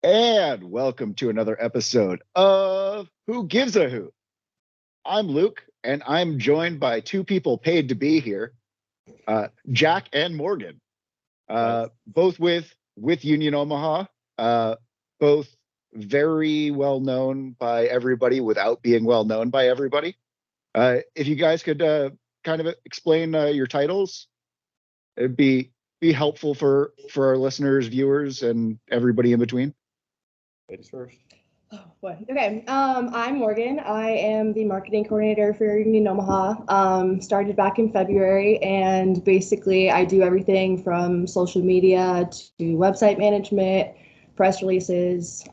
And welcome to another episode of Who Gives a Hoot. I'm Luke, and I'm joined by two people paid to be here, Jack and Morgan, both with Union Omaha, both very well known by everybody without being well known by everybody. If you guys could kind of explain your titles, it'd be helpful for our listeners, viewers, and everybody in between. Ladies first. Oh boy. Okay. I'm Morgan. I am the marketing coordinator for Union Omaha. Started back in February, and basically I do everything from social media to website management, press releases,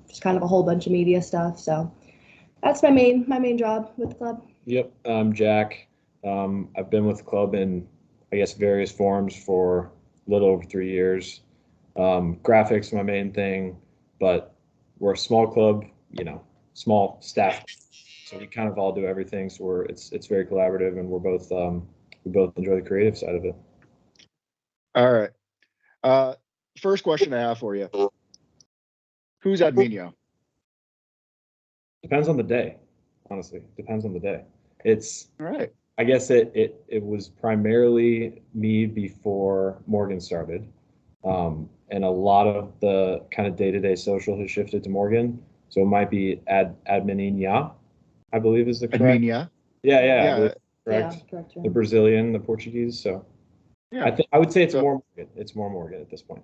just kind of a whole bunch of media stuff. So that's my main job with the club. Yep. I'm Jack. I've been with the club in, I guess, various forms for a little over 3 years. Graphics, my main thing. But we're a small club, small staff, so we kind of all do everything. So it's very collaborative, and we both enjoy the creative side of it. All right. First question I have for you: who's Adminio? Depends on the day, honestly. Depends on the day. It's all right. I guess it was primarily me before Morgan started. And a lot of the kind of day-to-day social has shifted to Morgan. So it might be Admininha, I believe is the correct. Adminia. Yeah. Correct. Yeah, correct. Yeah. The Brazilian, the Portuguese. So yeah, I would say it's more Morgan. It's more Morgan at this point.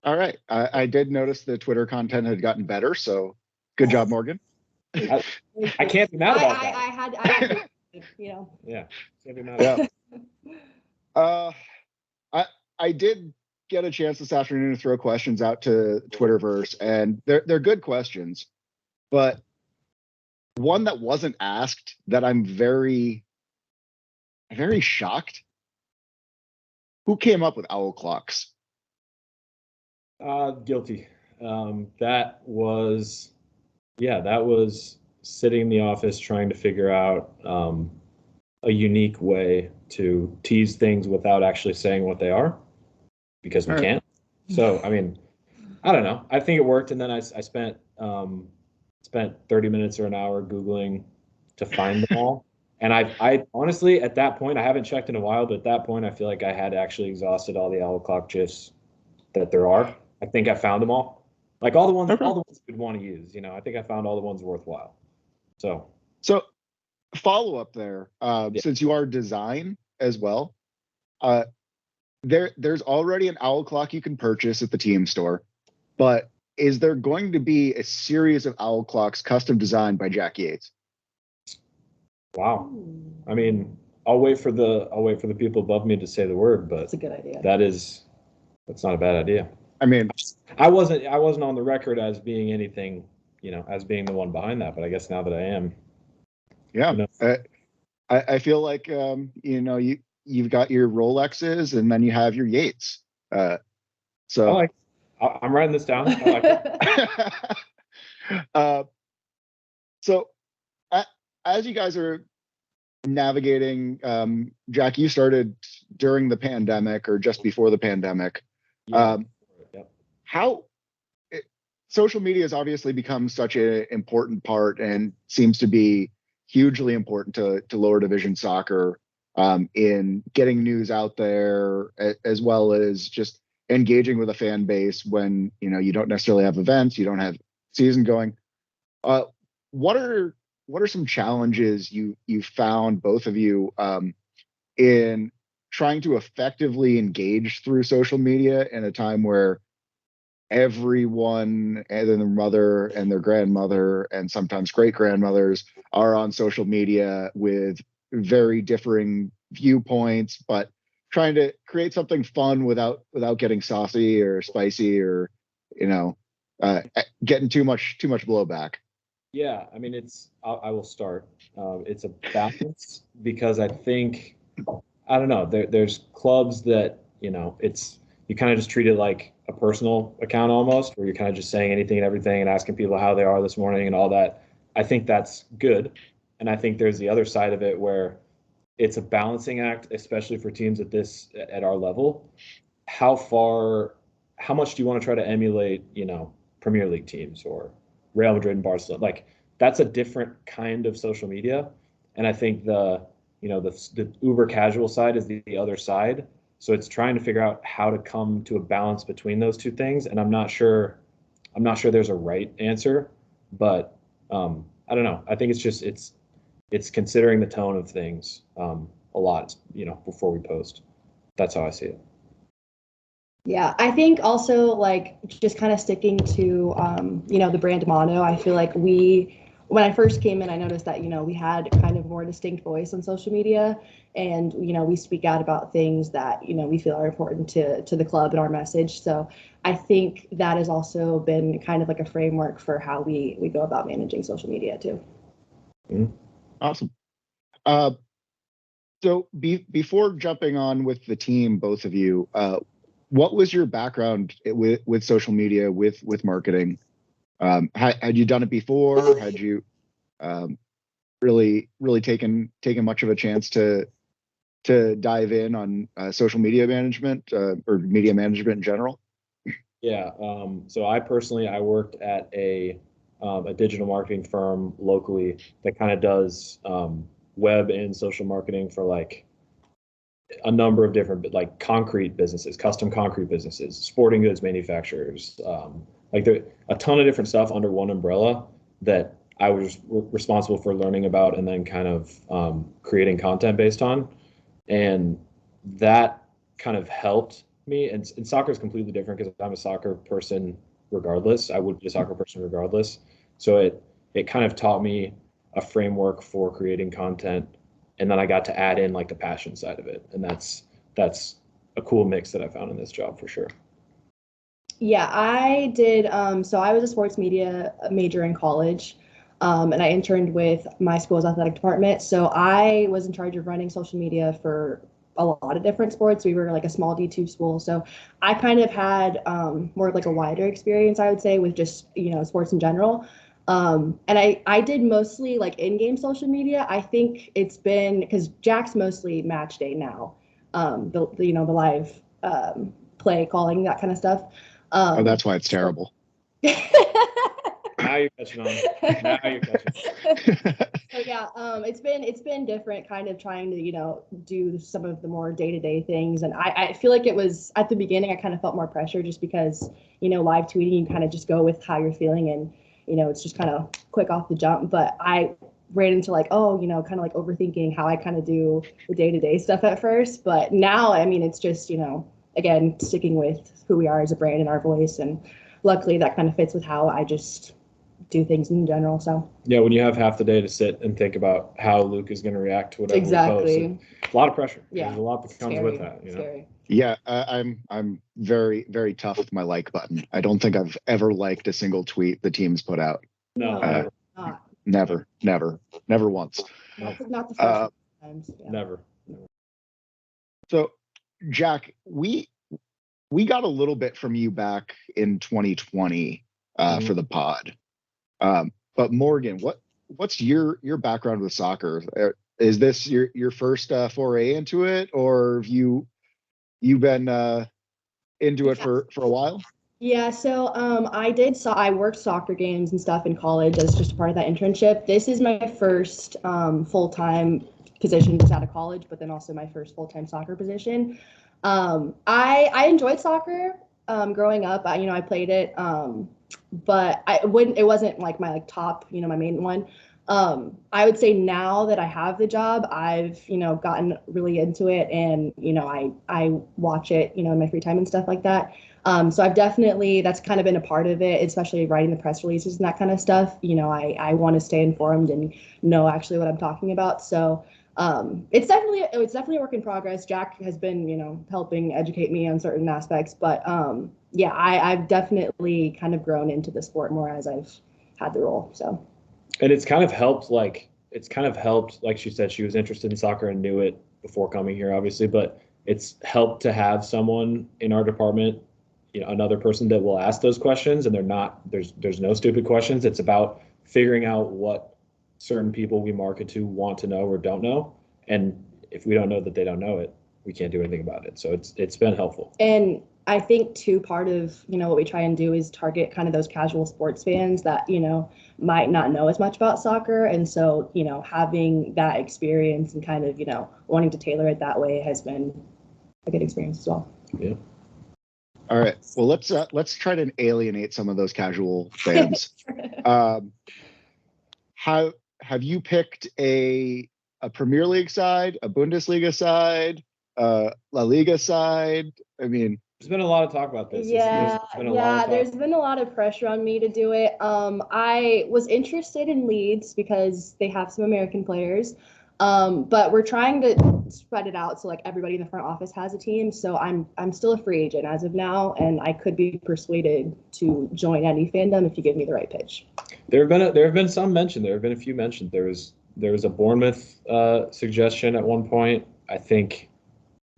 All right. I did notice the Twitter content had gotten better. So good job, Morgan. I can't be mad about that. I had Yeah. Can't be mad about that. I did get a chance this afternoon to throw questions out to Twitterverse, and they're good questions, but one that wasn't asked that I'm very, very shocked. Who came up with owl clocks? Guilty. That was sitting in the office trying to figure out a unique way to tease things without actually saying what they are, because we can't. So, I mean, I don't know. I think it worked. And then I spent 30 minutes or an hour Googling to find them all. And I honestly, at that point, I haven't checked in a while, but at that point, I feel like I had actually exhausted all the owl clock GIFs that there are. I think I found them all. Like all the ones you'd want to use, I think I found all the ones worthwhile. So follow up there, since you are design as well, there's already an owl clock you can purchase at the team store, but is there going to be a series of owl clocks custom designed by Jack Yates? Wow. I mean, I'll wait for the people above me to say the word, but that's a good idea. That's not a bad idea. I mean, I wasn't on the record as being anything, as being the one behind that, but I guess now that I am. Yeah. I feel like you've got your Rolexes, and then you have your Yates. So I'm writing this down. I like it. So as you guys are navigating, Jack, you started during the pandemic or just before the pandemic. How social media has obviously become such an important part and seems to be hugely important to lower division soccer, in getting news out there, as well as just engaging with a fan base when you don't necessarily have events, you don't have season going. What are some challenges you found, both of you, in trying to effectively engage through social media in a time where everyone and their mother and their grandmother and sometimes great grandmothers are on social media with very differing viewpoints, but trying to create something fun without getting saucy or spicy or getting too much blowback? Yeah, I mean, I will start. It's a balance, because I think, I don't know, there's clubs that you kind of just treat it like a personal account almost, where you're kind of just saying anything and everything and asking people how they are this morning and all that. I think that's good. And I think there's the other side of it where it's a balancing act, especially for teams at our level. How much do you want to try to emulate, Premier League teams or Real Madrid and Barcelona. Like that's a different kind of social media. And I think the uber casual side is the other side. So it's trying to figure out how to come to a balance between those two things. And I'm not sure there's a right answer, but I don't know. I think it's considering the tone of things a lot, before we post. That's how I see it. Yeah, I think also like just kind of sticking to the brand motto. I feel like when I first came in, I noticed that we had kind of more distinct voice on social media, and we speak out about things that we feel are important to the club and our message. So I think that has also been kind of like a framework for how we go about managing social media too. Mm-hmm. Awesome. So before jumping on with the team, both of you, what was your background with social media, with marketing? Had you done it before? Had you really taken much of a chance to dive in on social media management or media management in general? Yeah. So I worked at a digital marketing firm locally that kind of does web and social marketing for like a number of different like concrete businesses, custom concrete businesses, sporting goods manufacturers, like there a ton of different stuff under one umbrella that I was responsible for learning about and then kind of creating content based on. And that kind of helped me. And soccer is completely different because I'm a soccer person regardless. I would be a soccer person regardless. So it kind of taught me a framework for creating content. And then I got to add in like the passion side of it. And that's a cool mix that I found in this job for sure. Yeah, I did. So I was a sports media major in college, and I interned with my school's athletic department. So I was in charge of running social media for a lot of different sports. We were like a small D2 school. So I kind of had more of like a wider experience, I would say, with just, sports in general. And I did mostly like in-game social media. I think it's been because Jack's mostly match day now, the live play calling, that kind of stuff. That's why it's terrible. Now you're catching on. So yeah, it's been different, kind of trying to do some of the more day-to-day things, and I feel like it was at the beginning I kind of felt more pressure just because live tweeting you kind of just go with how you're feeling and it's just kind of quick off the jump. But I ran into like kind of like overthinking how I kind of do the day-to-day stuff at first, but now I mean it's just again sticking with who we are as a brand and our voice, and luckily that kind of fits with how I just do things in general. So yeah, when you have half the day to sit and think about how Luke is going to react to whatever exactly. we post, it's a lot of pressure. Yeah, there's a lot that comes with that. Scary. Yeah, I'm very, very tough with my like button. I don't think I've ever liked a single tweet the team's put out. No, never once. Not the first times. Yeah. Never. So, Jack, we got a little bit from you back in 2020 for the pod. But Morgan, what's your background with soccer? Is this your first foray into it, or have you've been into it for a while? Yeah, so I worked soccer games and stuff in college as just a part of that internship. This is my first full-time position just out of college, but then also my first full-time soccer position. I enjoyed soccer growing up. I played it, but it wasn't like my top, my main one. I would say now that I have the job, I've, gotten really into it, and, I watch it, in my free time and stuff like that. So that's kind of been a part of it, especially writing the press releases and that kind of stuff. I want to stay informed and know actually what I'm talking about. So it's definitely a work in progress. Jack has been, helping educate me on certain aspects, but yeah, I've definitely kind of grown into the sport more as I've had the role. So. And it's kind of helped, like she said, she was interested in soccer and knew it before coming here, obviously, but it's helped to have someone in our department, another person that will ask those questions, and there's no stupid questions. It's about figuring out what certain people we market to want to know or don't know. And if we don't know that they don't know it, we can't do anything about it. So it's been helpful. And I think too, part of, what we try and do is target kind of those casual sports fans that, might not know as much about soccer. And so, having that experience and kind of, wanting to tailor it that way has been a good experience as well. Yeah. All right. Well, let's try to alienate some of those casual fans. How have you picked a Premier League side, a Bundesliga side, La Liga side? I mean, there's been a lot of talk about this. Yeah, there's been a lot of pressure on me to do it. I was interested in Leeds because they have some American players, but we're trying to spread it out so like everybody in the front office has a team. So I'm still a free agent as of now, and I could be persuaded to join any fandom if you give me the right pitch. There have been some mentioned. There have been a few mentioned. There was a Bournemouth suggestion at one point. I think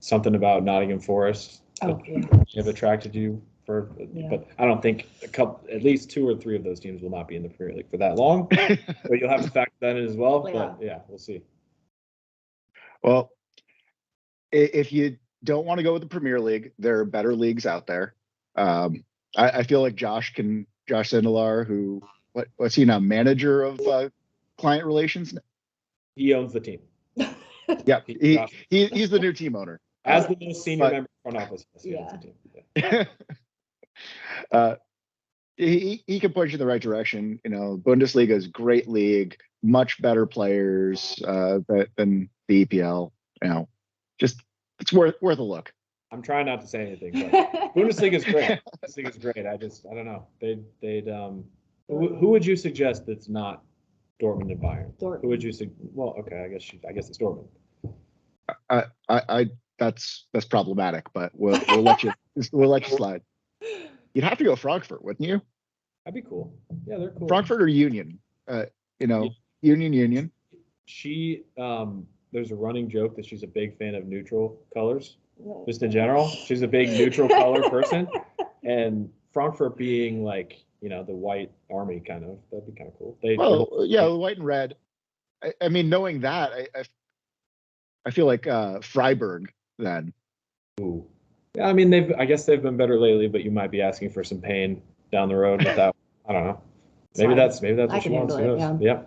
something about Nottingham Forest. Oh, yeah. Have attracted you for, Yeah. but I don't think at least 2 or 3 of those teams will not be in the Premier League for that long. But you'll have to factor that in as well. Yeah. But yeah, we'll see. well, if you don't want to go with the Premier League, there are better leagues out there. I feel like Josh Sindelar, who what's he now, manager of client relations? He owns the team. Yeah, he's the new team owner. As the most senior member of front office. He owns the team. Yeah. He can push you in the right direction. Bundesliga is a great league, much better players than the EPL. Just it's worth a look. I'm trying not to say anything, but Bundesliga is great. Bundesliga is great. I don't know. They'd who would you suggest that's not Dortmund and Bayern? Dortmund. Who would you say? Well, okay, I guess it's Dortmund. I that's problematic, but we'll let you slide. You'd have to go Frankfurt, wouldn't you? That'd be cool. Yeah, they're cool. Frankfurt or Union? Union. She there's a running joke that she's a big fan of neutral colors. Just in general, she's a big neutral color person, and Frankfurt being like the white army kind of, that'd be kind of cool. The white and red. I mean, knowing that, I feel like Freiburg then. Ooh. Yeah, I mean I guess they've been better lately, but you might be asking for some pain down the road without. I don't know. Maybe that's what she wants. Yeah.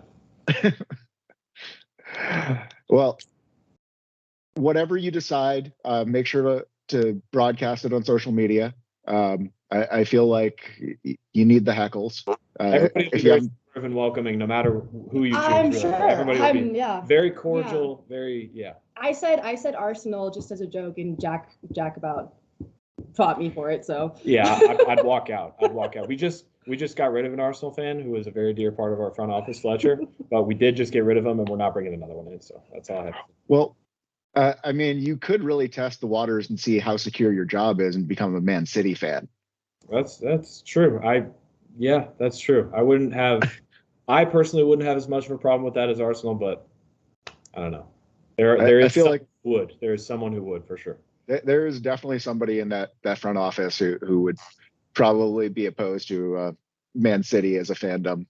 Well, whatever you decide, make sure to broadcast it on social media. I feel like you need the heckles. Everybody be very supportive and welcoming, no matter who you choose. I'm sure. Everybody will be very cordial, very. I said Arsenal just as a joke, and Jack about fought me for it. So yeah, I'd walk out. We just got rid of an Arsenal fan who was a very dear part of our front office, Fletcher. But we did just get rid of him, and we're not bringing another one in. So that's all I have. Well, I mean, you could really test the waters and see how secure your job is and become a Man City fan. That's true. That's true. I personally wouldn't have as much of a problem with that as Arsenal, but I don't know. There is someone who would for sure. There is definitely somebody in that front office who would probably be opposed to Man City as a fandom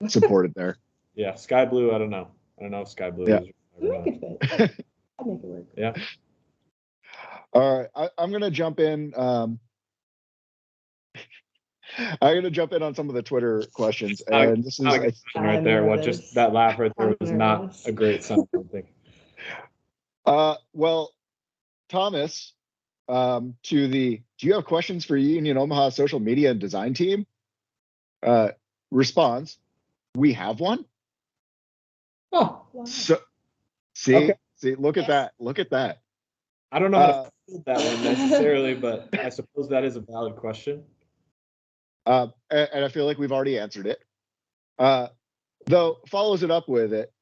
supported there. Yeah, Sky Blue. I don't know if Sky Blue is. It could fit. I'd make it work. Yeah. All right, I'm gonna jump in. I'm gonna jump in on some of the Twitter questions, and this is right there. What just that laugh right there was not a great sign. I think. Well, Thomas, do you have questions for Union Omaha social media and design team? Response: we have one. Oh, wow. So see, look at that. Look at that. I don't know how to field that one necessarily, but I suppose that is a valid question. And I feel like we've already answered it. Though follows it up with it.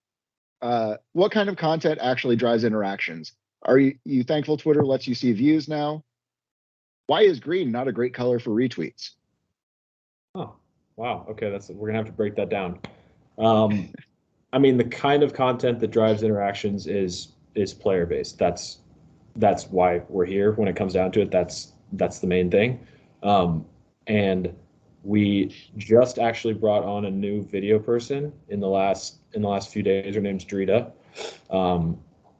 What kind of content actually drives interactions? Are you thankful Twitter lets you see views now? Why is green not a great color for retweets? Oh, wow. Okay, we're gonna have to break that down. I mean, the kind of content that drives interactions is player based. That's why we're here. When it comes down to it, that's the main thing. And we just actually brought on a new video person in the last few days. Her name's Drita.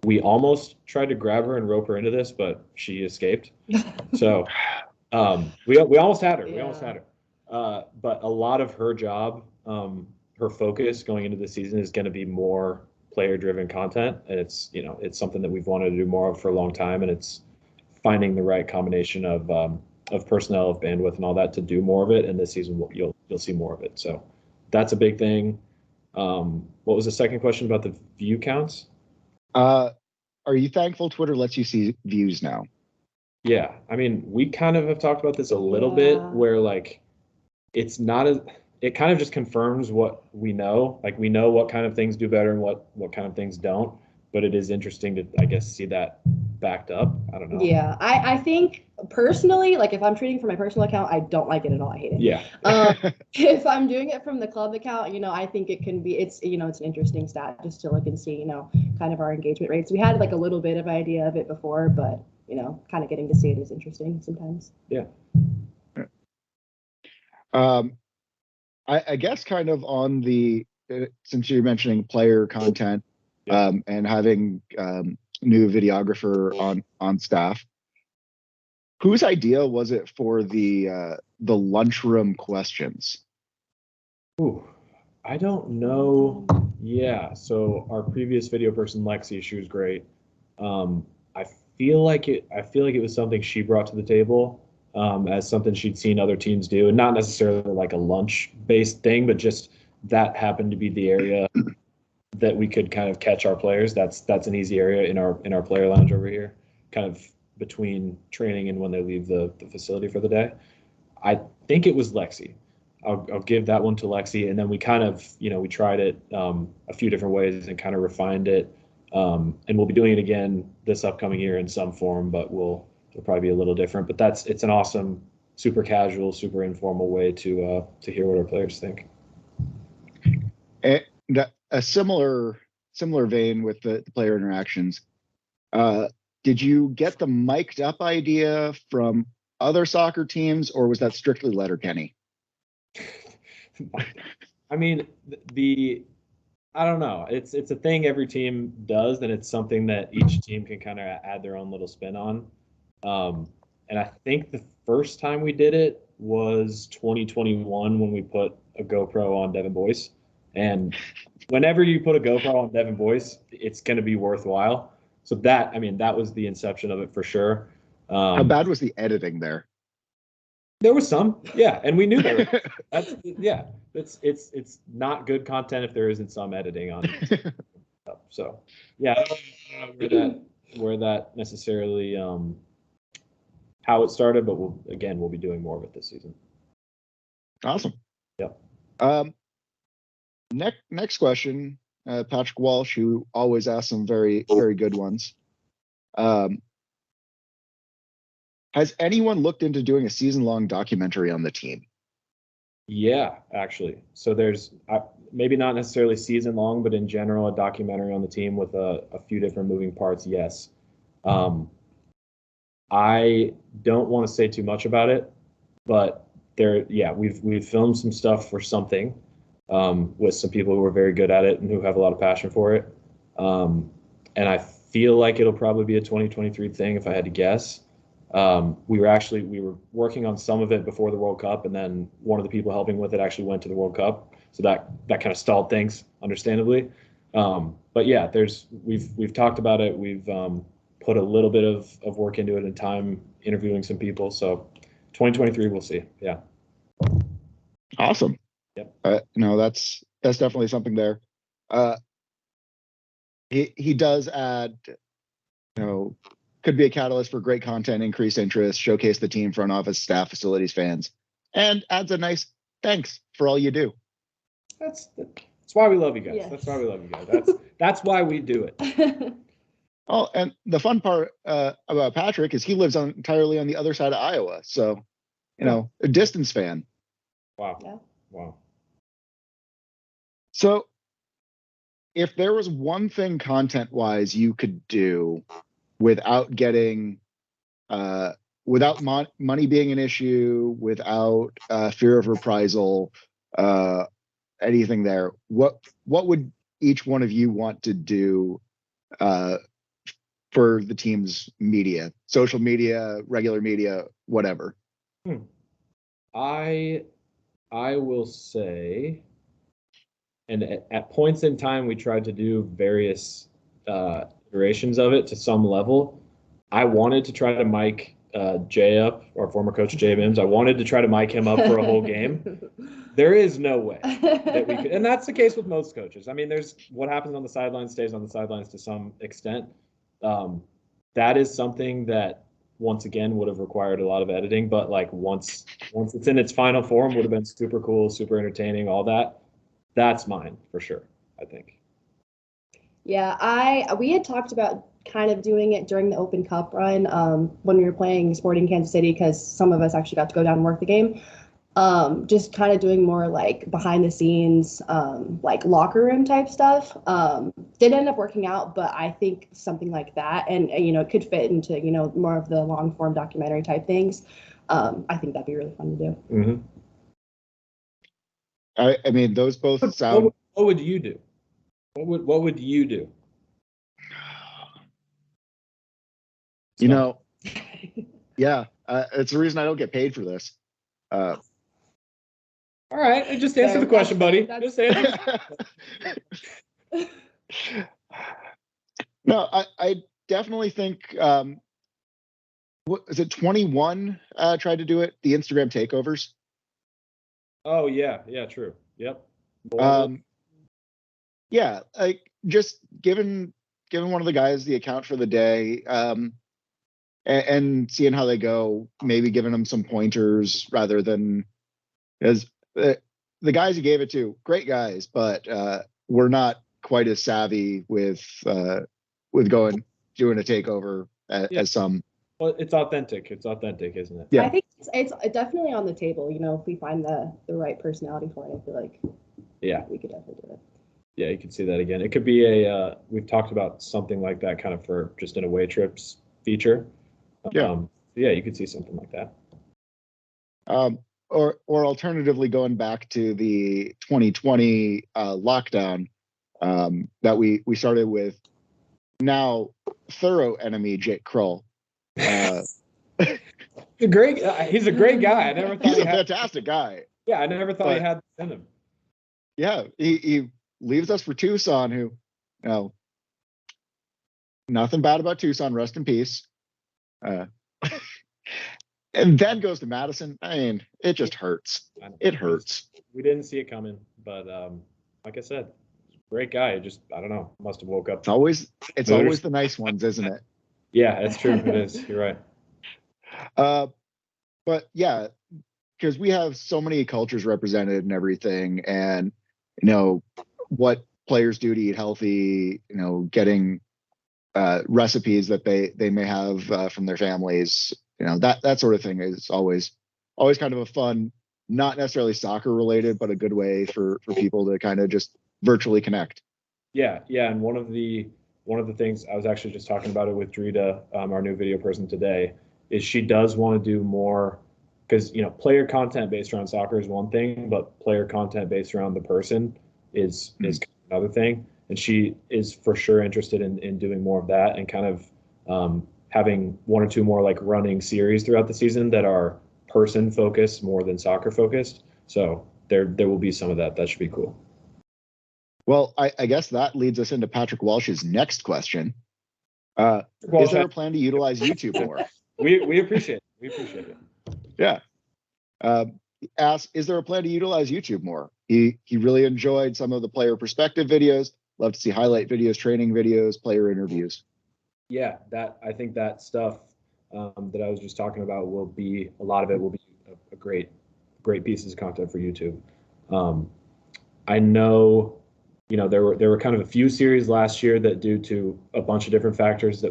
We almost tried to grab her and rope her into this, but she escaped. So We almost had her. We Yeah. almost had her. But a lot of her job, her focus going into the season is going to be more player-driven content, and it's it's something that we've wanted to do more of for a long time, and it's finding the right combination of personnel, of bandwidth, and all that to do more of it. And this season, you'll see more of it. So that's a big thing. What was the second question about the view counts? Are you thankful Twitter lets you see views now? Yeah, I mean, we kind of have talked about this a little bit, where like it's not as it kind of just confirms what we know. Like we know what kind of things do better and what kind of things don't. But it is interesting to, I guess, see that backed up. I don't know. Yeah, I think personally, like if I'm trading for my personal account, I don't like it at all. I hate it. Yeah. If I'm doing it from the club account, I think it can be, it's an interesting stat just to look and see, kind of our engagement rates. We had like a little bit of idea of it before, but kind of getting to see it is interesting sometimes. Yeah. I guess kind of on the since you're mentioning player content, Yeah. And having new videographer on staff, whose idea was it for the lunchroom questions? Ooh, I don't know. Yeah, so our previous video person, Lexi, she was great. I feel like it was something she brought to the table, as something she'd seen other teams do, and not necessarily like a lunch-based thing, but just that happened to be the area that we could kind of catch our players. That's an easy area in our player lounge over here, kind of between training and when they leave the facility for the day. I think it was Lexi. I'll give that one to Lexi, and then we kind of we tried it a few different ways and kind of refined it, and we'll be doing it again this upcoming year in some form, but it'll probably be a little different. But it's an awesome, super casual, super informal way to hear what our players think. And a similar vein with the player interactions. Did you get the mic'd up idea from other soccer teams, or was that strictly Letterkenny? I mean, I don't know. It's a thing every team does, and it's something that each team can kind of add their own little spin on. And I think the first time we did it was 2021 when we put a GoPro on Devin Boyce. And whenever you put a GoPro on Devin Boyce, it's going to be worthwhile. So that was the inception of it for sure. How bad was the editing there? There was some, yeah, and we knew that. It's not good content if there isn't some editing on it. So yeah, I don't know where that necessarily how it started, but we'll be doing more of it this season. Awesome. Yep. Next question, Patrick Walsh, who always asks some very, very good ones. Has anyone looked into doing a season-long documentary on the team? Yeah, actually. So there's maybe not necessarily season-long, but in general, a documentary on the team with a few different moving parts. Yes. I don't want to say too much about it, but we've filmed some stuff for something. With some people who are very good at it and who have a lot of passion for it. And I feel like it'll probably be a 2023 thing if I had to guess. We were working on some of it before the World Cup, and then one of the people helping with it actually went to the World Cup. So that kind of stalled things, understandably. But yeah, we've talked about it. We've put a little bit of work into it and time interviewing some people. So 2023, we'll see. Yeah. Awesome. Yep. No, that's definitely something there. He does add, could be a catalyst for great content, increased interest, showcase the team, front office, staff, facilities, fans, and adds a nice thanks for all you do. That's why we love you guys. Yes. That's why we love you guys. That's why we do it. Oh, and the fun part about Patrick is he lives entirely on the other side of Iowa, so a distance fan. Wow. Yeah. Wow. So if there was one thing content-wise you could do without getting, without money being an issue, without fear of reprisal, anything there, what would each one of you want to do for the team's media, social media, regular media, whatever? I will say, and at points in time, we tried to do various iterations of it to some level. I wanted to try to mic Jay up, our former coach Jay Mims. I wanted to try to mic him up for a whole game. There is no way that we could, and that's the case with most coaches. I mean, there's what happens on the sidelines stays on the sidelines to some extent. That is something that once again would have required a lot of editing, but like once it's in its final form, would have been super cool, super entertaining, all that. That's mine for sure, I think. Yeah, we had talked about kind of doing it during the Open Cup run when we were playing Sporting Kansas City, because some of us actually got to go down and work the game. Just kind of doing more like behind the scenes, like locker room type stuff. Did end up working out, but I think something like that, and it could fit into more of the long form documentary type things. I think that'd be really fun to do. Mm-hmm. I mean, those both sound. What would you do? What would you do? Yeah, it's the reason I don't get paid for this. All right, just answer the question, buddy. Just answer. No, I definitely think. What is it? 21 tried to do it. The Instagram takeovers. Oh yeah, true. Yep. Yeah, like just giving one of the guys the account for the day, and seeing how they go. Maybe giving them some pointers rather than, as the guys you gave it to, great guys, but we're not quite as savvy with doing a takeover as some. Well, it's authentic. It's authentic, isn't it? Yeah, I think it's definitely on the table. If we find the right personality for it, I feel like we could definitely do it. Yeah, you can see that again. It could be we've talked about something like that kind of for just an away trips feature. Yeah, you could see something like that. Or alternatively, going back to the 2020 lockdown that we started with, now thorough enemy Jake Kroll. He's a great guy. I never thought he's a fantastic guy. Yeah, I never thought he had in him. Yeah, he leaves us for Tucson, who, nothing bad about Tucson, rest in peace. And then goes to Madison. I mean, it just hurts. It hurts. We didn't see it coming, but like I said, great guy. Just, I don't know, must have woke up. It's always the nice ones, isn't it? Yeah, it's true. It is. You're right. But yeah, because we have so many cultures represented and everything, and what players do to eat healthy, getting recipes that they may have from their families, that sort of thing is always kind of a fun, not necessarily soccer related, but a good way for people to kind of just virtually connect. Yeah, and one of the things I was actually just talking about it with Drita, our new video person today, is she does want to do more, because player content based around soccer is one thing, but player content based around the person is another thing. And she is for sure interested in doing more of that, and kind of having one or two more like running series throughout the season that are person focused more than soccer focused. So there will be some of that. That should be cool. Well, I guess that leads us into Patrick Walsh's next question. Is there a plan to utilize YouTube more? We appreciate it. We appreciate it. Yeah. Ask, is there a plan to utilize YouTube more? He really enjoyed some of the player perspective videos. Love to see highlight videos, training videos, player interviews. Yeah, I think that stuff that I was just talking about a lot of it will be a great pieces of content for YouTube. I know, there were kind of a few series last year that, due to a bunch of different factors, they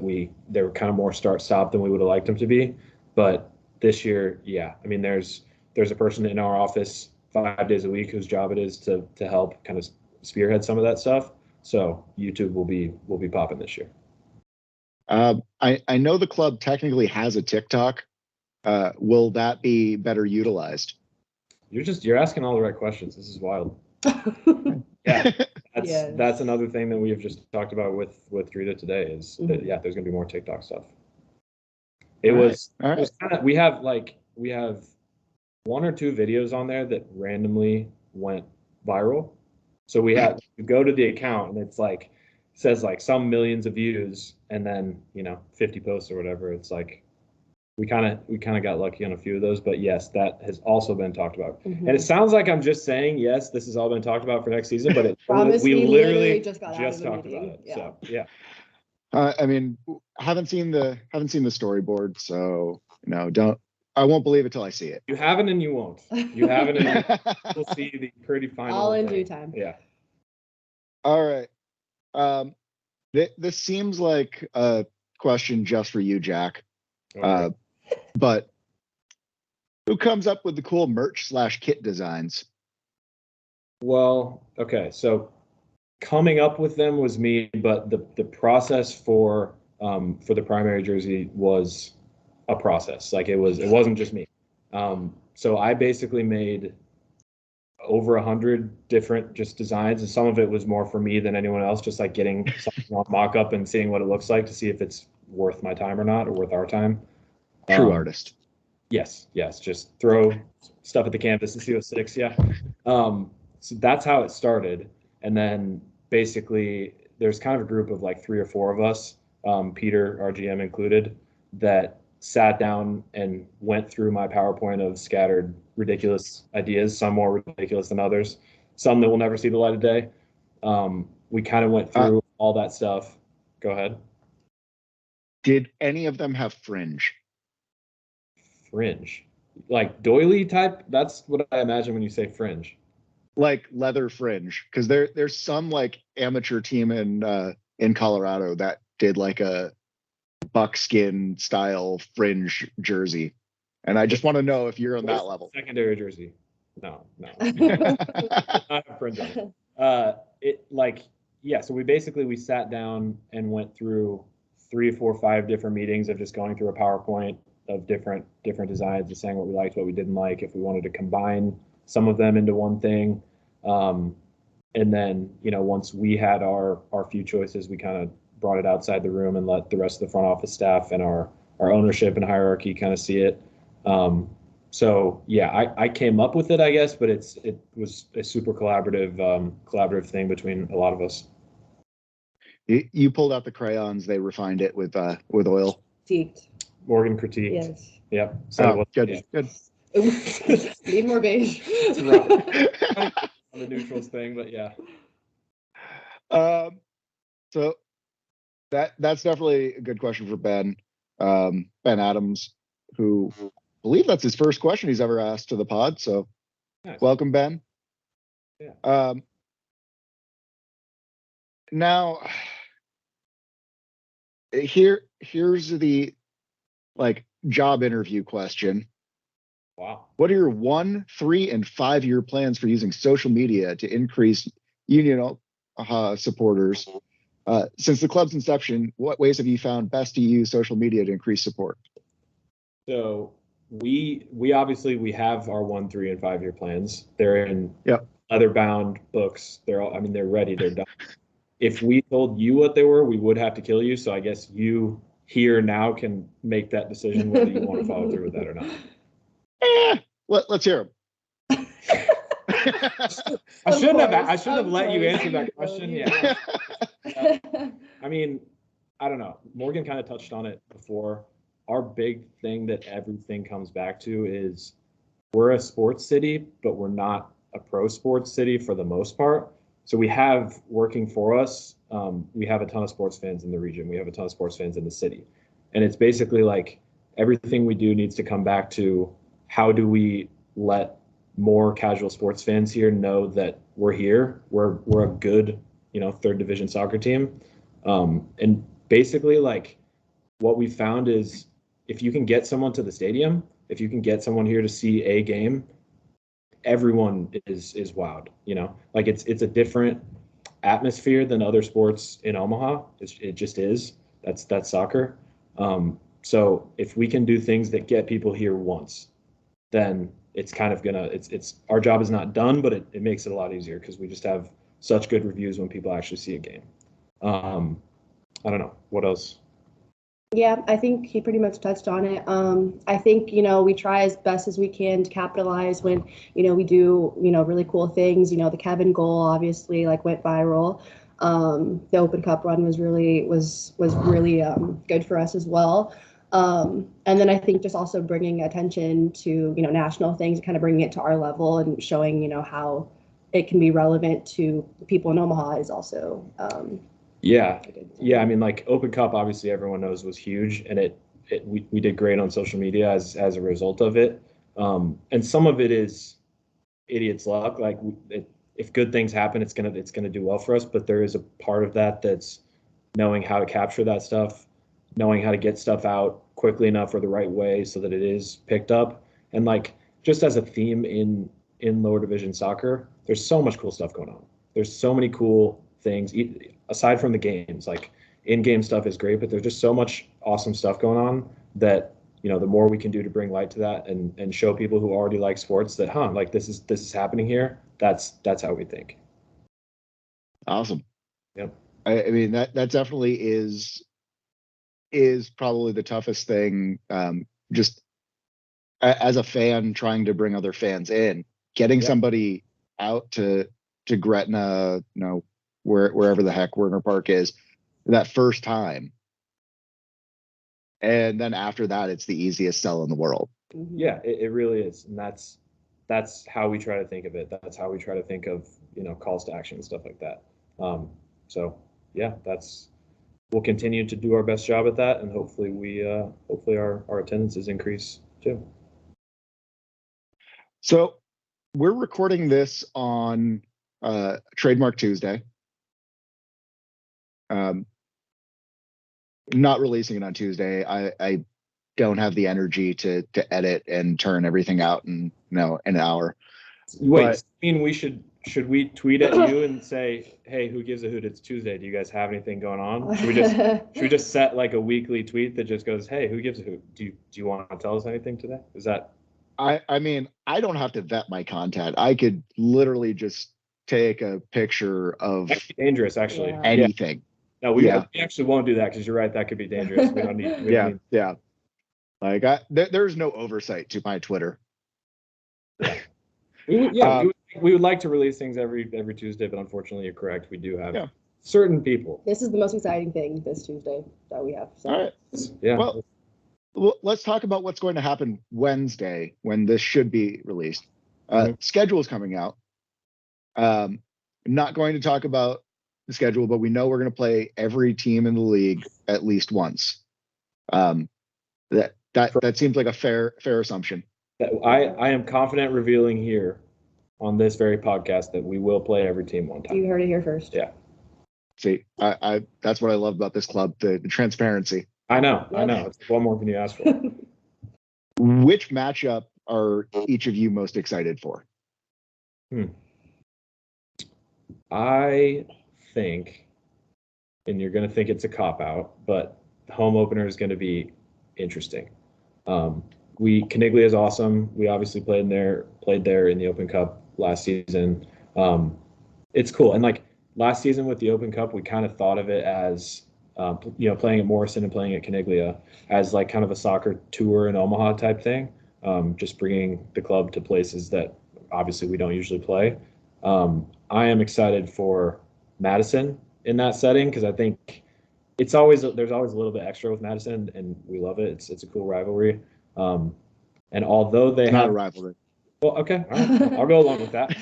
were kind of more start-stop than we would have liked them to be. But this year, yeah, I mean, there's a person in our office 5 days a week whose job it is to help kind of spearhead some of that stuff. So YouTube will be popping this year. I know the club technically has a TikTok. Will that be better utilized? You're asking all the right questions. This is wild. Yeah, that's another thing that we have just talked about with Drita today is that there's gonna be more TikTok stuff. It was kind of we have one or two videos on there that randomly went viral. So you go to the account and it's like says like some millions of views and then 50 posts or whatever. It's like we kind of got lucky on a few of those, but yes, that has also been talked about. And it sounds like I'm just saying yes, this has all been talked about for next season, but we literally just talked about it. Yeah. So yeah. I mean, haven't seen the storyboard, so I won't believe it till I see it. You haven't and you won't. You haven't and you'll see the pretty final. All in due time. Yeah. All right. This seems like a question just for you, Jack. Okay. But who comes up with the cool merch/kit designs? Well, okay, so coming up with them was me, but the process for the primary jersey was a process. Like it wasn't just me. So I basically made over 100 different just designs, and some of it was more for me than anyone else, just like getting something on mock-up and seeing what it looks like to see if it's worth my time or not, or worth our time. True artist. Yes. Just throw stuff at the canvas and see what sticks. Yeah. So that's how it started. And then basically there's kind of a group of like 3 or 4 of us, Peter, our GM included, that sat down and went through my PowerPoint of scattered ridiculous ideas, some more ridiculous than others, some that will never see the light of day. We kind of went through all that stuff. Go ahead. Did any of them have fringe? Fringe, like doily type? That's what I imagine when you say fringe. Like leather fringe, because there's some like amateur team in Colorado that did like a buckskin style fringe jersey, and I just want to know if you're on that level. Secondary jersey? No. Not a fringe on it. So we sat down and went through 3, 4, 5 different meetings of just going through a PowerPoint of different designs and saying what we liked, what we didn't like, if we wanted to combine some of them into one thing. And then, once we had our few choices, we kind of brought it outside the room and let the rest of the front office staff and our ownership and hierarchy kind of see it. So yeah, I came up with it, I guess, but it was a super collaborative thing between a lot of us. You pulled out the crayons, they refined it with oil. Critiqued. Morgan critiqued. Yes. Yep. So good. Need more beige. On the neutrals thing, but yeah. So that's definitely a good question for Ben. Ben Adams, who I believe that's his first question he's ever asked to the pod. So nice. Welcome, Ben. Yeah. Now here's the job interview question. Wow. What are your 1, 3, and 5-year plans for using social media to increase Union supporters? Since the club's inception, what ways have you found best to use social media to increase support? So we obviously we have our 1, 3, and 5-year plans. They're in leather-bound books. They're ready. They're done. If we told you what they were, we would have to kill you. So I guess you here now can make that decision whether you want to follow through with that or not. Let's hear them. I shouldn't have let you answer that question. Yeah. I don't know. Morgan kind of touched on it before. Our big thing that everything comes back to is we're a sports city, but we're not a pro sports city for the most part. So we have working for us, we have a ton of sports fans in the region. We have a ton of sports fans in the city. And it's basically like everything we do needs to come back to how do we let more casual sports fans here know that we're here. We're a good, 3rd division soccer team. And basically what we found is if you can get someone to the stadium, if you can get someone here to see a game, everyone is wowed, it's a different atmosphere than other sports in Omaha. It just is. That's soccer. So if we can do things that get people here once, then it's kind of it's our job is not done, but it makes it a lot easier because we just have such good reviews when people actually see a game. I don't know what else Yeah, I think he pretty much touched on it. I think, we try as best as we can to capitalize when, we do, really cool things. The Kevin goal obviously like went viral. The Open Cup run was really good for us as well. And then I think just also bringing attention to, national things, kind of bringing it to our level and showing, how it can be relevant to people in Omaha is also Yeah. Yeah. I mean, like Open Cup, obviously everyone knows was huge, and we did great on social media as a result of it. And some of it is idiot's luck. Like if good things happen, it's gonna do well for us. But there is a part of that that's knowing how to capture that stuff, knowing how to get stuff out quickly enough or the right way so that it is picked up. And like just as a theme in lower division soccer, there's so much cool stuff going on. There's so many cool things aside from the games. Like in-game stuff is great, but there's just so much awesome stuff going on that the more we can do to bring light to that and show people who already like sports that like this is happening here. That's how we think. Awesome. Yep. I mean that definitely is probably the toughest thing. Just as a fan trying to bring other fans in, getting somebody out to Gretna, wherever the heck Werner Park is, that first time. And then after that, it's the easiest sell in the world. Yeah, it really is. And that's how we try to think of it. That's how we try to think of, calls to action and stuff like that. So yeah, we'll continue to do our best job at that. And hopefully our attendances increase too. So we're recording this on Trademark Tuesday. Not releasing it on Tuesday. I don't have the energy to edit and turn everything out in an hour. Wait, I mean should we tweet at you and say, hey, who gives a hoot? It's Tuesday. Do you guys have anything going on? Should we just set like a weekly tweet that just goes, hey, who gives a hoot? Do you want to tell us anything today? Is that? I mean, I don't have to vet my content. I could literally just take a picture of dangerous, actually. Anything. No, we actually won't do that because you're right. That could be dangerous. We don't need. Yeah. Like there's no oversight to my Twitter. We would like to release things every Tuesday, but unfortunately, you're correct. We do have certain people. This is the most exciting thing this Tuesday that we have. So. All right. Yeah. Well, let's talk about what's going to happen Wednesday when this should be released. Schedule is coming out. Not going to talk about the schedule, but we know we're going to play every team in the league at least once. That seems like a fair assumption. I am confident revealing here on this very podcast that we will play every team one time. You heard it here first. Yeah. See, I that's what I love about this club, the transparency. I know. What more can you ask for? Which matchup are each of you most excited for? I think, and you're going to think it's a cop-out, but the home opener is going to be interesting. Caniglia is awesome. We obviously played there in the Open Cup last season. It's cool. And like last season with the Open Cup, we kind of thought of it as, playing at Morrison and playing at Caniglia as like kind of a soccer tour in Omaha type thing. Just bringing the club to places that obviously we don't usually play. I am excited for Madison in that setting because I think there's always a little bit extra with Madison, and we love it. It's a cool rivalry. And although they not a rivalry. Well, okay, all right. I'll go along with that.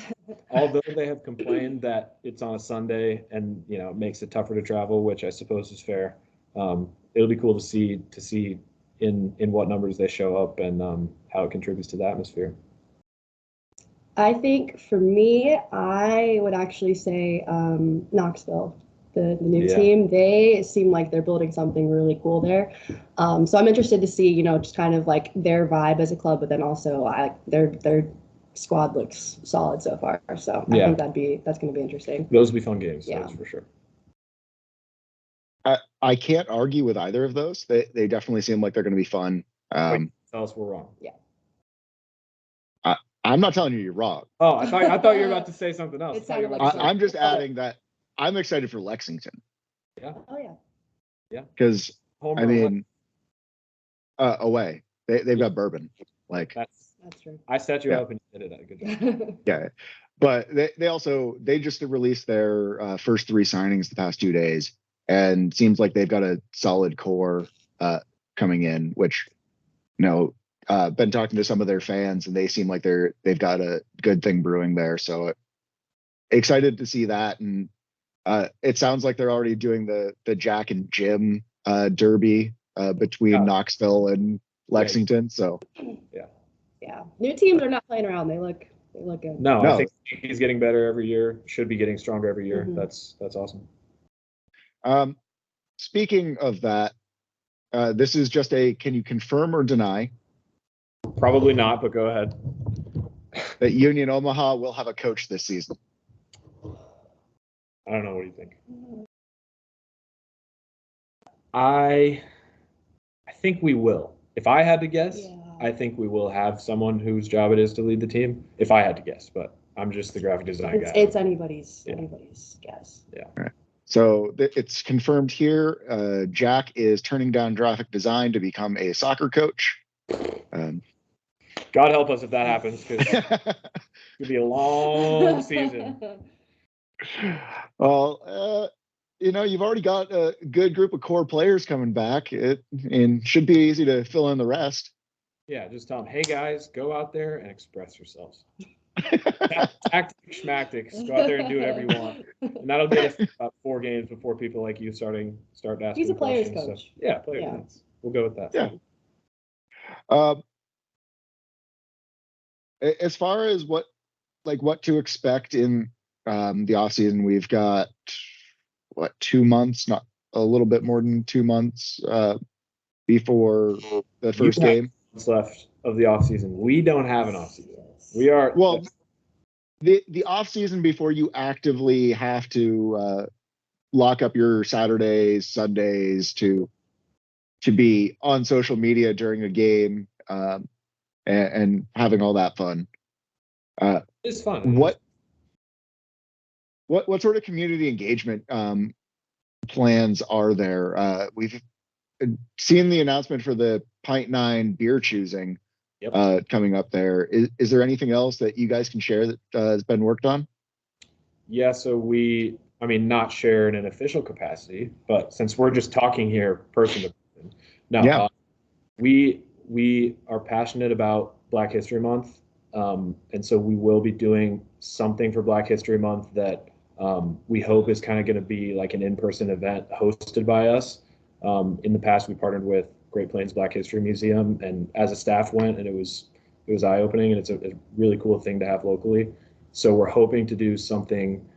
Although they have complained that it's on a Sunday and it makes it tougher to travel, which I suppose is fair. It'll be cool to see in what numbers they show up and how it contributes to the atmosphere. I think for me, I would actually say Knoxville, the new team. They seem like they're building something really cool there. So I'm interested to see, just kind of like their vibe as a club, but then also their squad looks solid so far. So I think that's going to be interesting. Those will be fun games. Yeah, that's for sure. I can't argue with either of those. They definitely seem like they're going to be fun. Wait, tell us we're wrong. Yeah. I'm not telling you you're wrong. Oh, I thought you were about to say something else. It sounded like I'm just adding that I'm excited for Lexington. Yeah. Oh yeah. Yeah. Because I mean, Away. They've got Bourbon. Like, That's true. I set you Yeah. up and you did it. Good job. yeah. But they just released their first 3 signings the past 2 days, and seems like they've got a solid core coming in. Which, been talking to some of their fans, and they seem like they've got a good thing brewing there. So excited to see that, and it sounds like they're already doing the Jack and Jim derby between Knoxville and Lexington. So Yeah, new teams are not playing around. They look good. No, I think he's getting better every year. Should be getting stronger every year. Mhm. That's awesome. Speaking of that, this is just can you confirm or deny Probably not, but go ahead. that Union Omaha will have a coach this season? I don't know. What do you think? I think we will. If I had to guess, Yeah. I think we will have someone whose job it is to lead the team. If I had to guess, but I'm just the graphic design guy. It's anybody's guess. Yeah. All right. So it's confirmed here. Jack is turning down graphic design to become a soccer coach. God help us if that happens, because it could be a long season. Well, you've already got a good group of core players coming back. And should be easy to fill in the rest. Yeah, just tell them, hey guys, go out there and express yourselves. Tactics, schmactics, go out there and do whatever you want, and that'll get us about 4 games before people like you start asking. He's a player's questions. coach. So, yeah, players. Yeah. We'll go with that. Yeah. As far as what to expect in the off season, we've got 2 months, not a little bit more than 2 months before the first game. What's left of the off season? We don't have an off season. We are the off season before you actively have to lock up your Saturdays, Sundays to be on social media during a game and having all that fun. It's fun. What sort of community engagement plans are there? We've seen the announcement for the Pint 9 beer choosing coming up there. Is there anything else that you guys can share that has been worked on? Yeah, so not share in an official capacity, but since we're just talking here person to person, we are passionate about Black History Month, and so we will be doing something for Black History Month that we hope is kind of going to be like an in-person event hosted by us. In the past, we partnered with Great Plains Black History Museum, and as a staff went, and it was eye-opening, and it's a really cool thing to have locally. So we're hoping to do something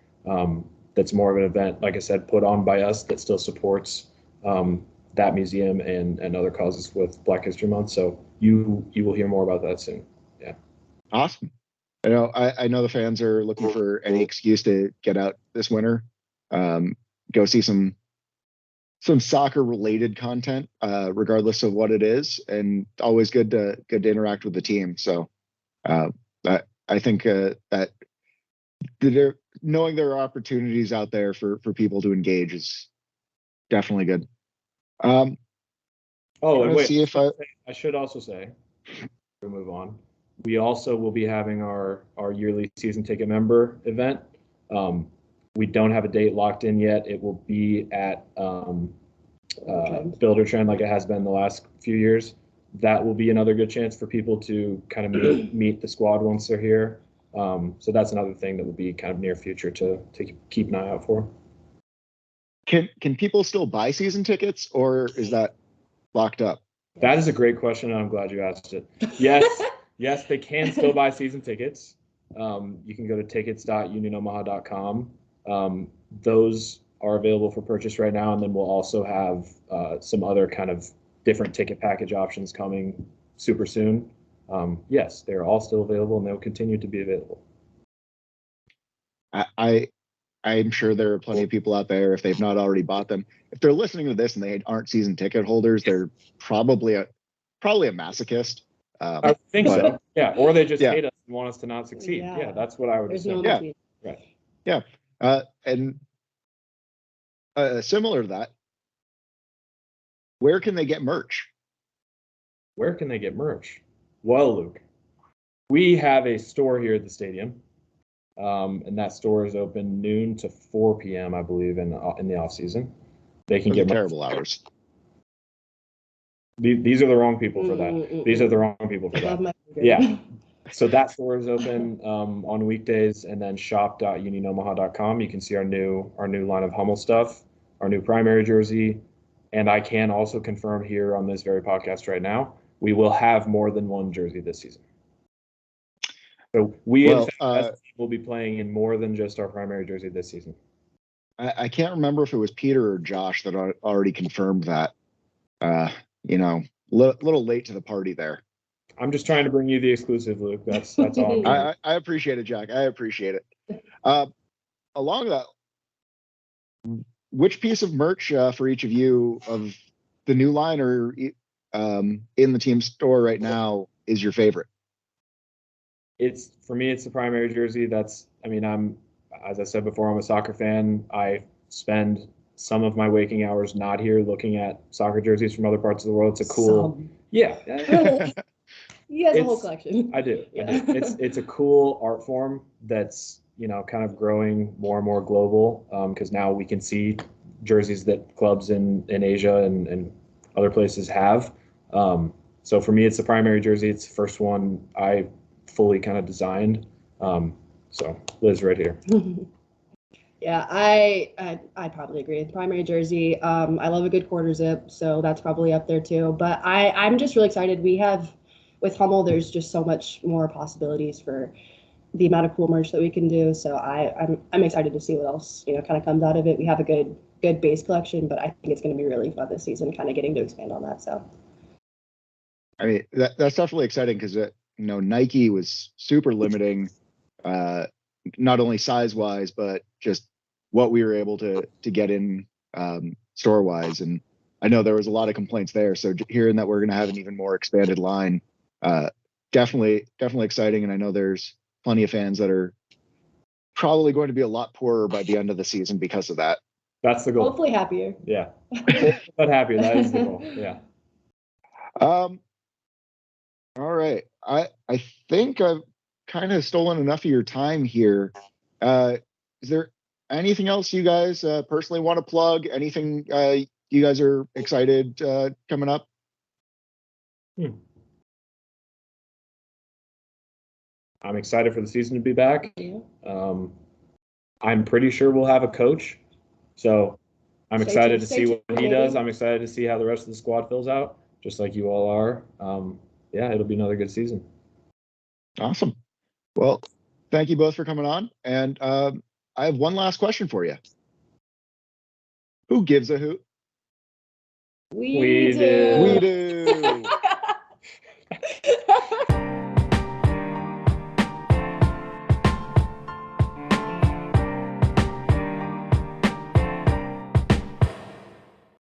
that's more of an event, like I said, put on by us that still supports that museum and other causes with Black History Month. So you will hear more about that soon. Yeah. Awesome. I know the fans are looking for any excuse to get out this winter, go see some soccer related content, regardless of what it is, and always good to interact with the team. So I think that knowing there are opportunities out there for people to engage is definitely good. And wait, see if I should also say, we'll move on. We also will be having our yearly season ticket member event. We don't have a date locked in yet. It will be at Builder Trend, like it has been the last few years. That will be another good chance for people to kind of meet the squad once they're here. So that's another thing that will be kind of near future to keep an eye out for. Can people still buy season tickets, or is that locked up? That is a great question, and I'm glad you asked it. Yes, they can still buy season tickets. You can go to tickets.unionomaha.com. Those are available for purchase right now, and then we'll also have some other kind of different ticket package options coming super soon. Yes, they're all still available, and they'll continue to be available. I'm sure there are plenty of people out there, if they've not already bought them, if they're listening to this and they aren't season ticket holders, they're probably a masochist. I think so. Yeah, or they just hate us and want us to not succeed. Yeah, that's what I would say. Right. Yeah. And similar to that, where can they get merch? Where can they get merch? Well, Luke, we have a store here at the stadium, and that store is open noon to 4 p.m. I believe in the off season. They can Those get are terrible hours. These are the wrong people for that. These are the wrong people for that. Yeah. So that store is open on weekdays, and then shop.unionomaha.com. You can see our new line of Hummel stuff, our new primary jersey, and I can also confirm here on this very podcast right now, we will have more than one jersey this season. So we in fact will be playing in more than just our primary jersey this season. I can't remember if it was Peter or Josh that already confirmed that. Little late to the party there. I'm just trying to bring you the exclusive, Luke. That's all. I appreciate it, Jack. I appreciate it. Along that, which piece of merch for each of you of the new line or in the team store right now is your favorite? For me, it's the primary jersey. As I said before, I'm a soccer fan. I spend some of my waking hours not here looking at soccer jerseys from other parts of the world. It's a cool, yeah. He has a whole collection. I do. It's a cool art form that's kind of growing more and more global because now we can see jerseys that clubs in Asia and other places have. So for me, it's the primary jersey. It's the first one I fully kind of designed. So Liz, right here. Yeah, I probably agree. The primary jersey. I love a good quarter zip, so that's probably up there too. But I'm just really excited. We have with Hummel, there's just so much more possibilities for the amount of cool merch that we can do. So I'm excited to see what else kind of comes out of it. We have a good base collection, but I think it's going to be really fun this season, kind of getting to expand on that. So, I mean, that's definitely exciting because Nike was super limiting, not only size wise, but just what we were able to get in store wise. And I know there was a lot of complaints there. So hearing that we're going to have an even more expanded line, definitely exciting. And I know there's plenty of fans that are probably going to be a lot poorer by the end of the season because of that. That's the goal. Hopefully happier. Yeah. But happier. That is the goal. Yeah. All right. I think I've kind of stolen enough of your time here. Is there anything else you guys personally want to plug? Anything you guys are excited coming up? I'm excited for the season to be back. I'm pretty sure we'll have a coach. So I'm excited to see what he does. I'm excited to see how the rest of the squad fills out, just like you all are. Yeah, it'll be another good season. Awesome. Well, thank you both for coming on. And I have one last question for you. Who gives a hoot? We do. We do.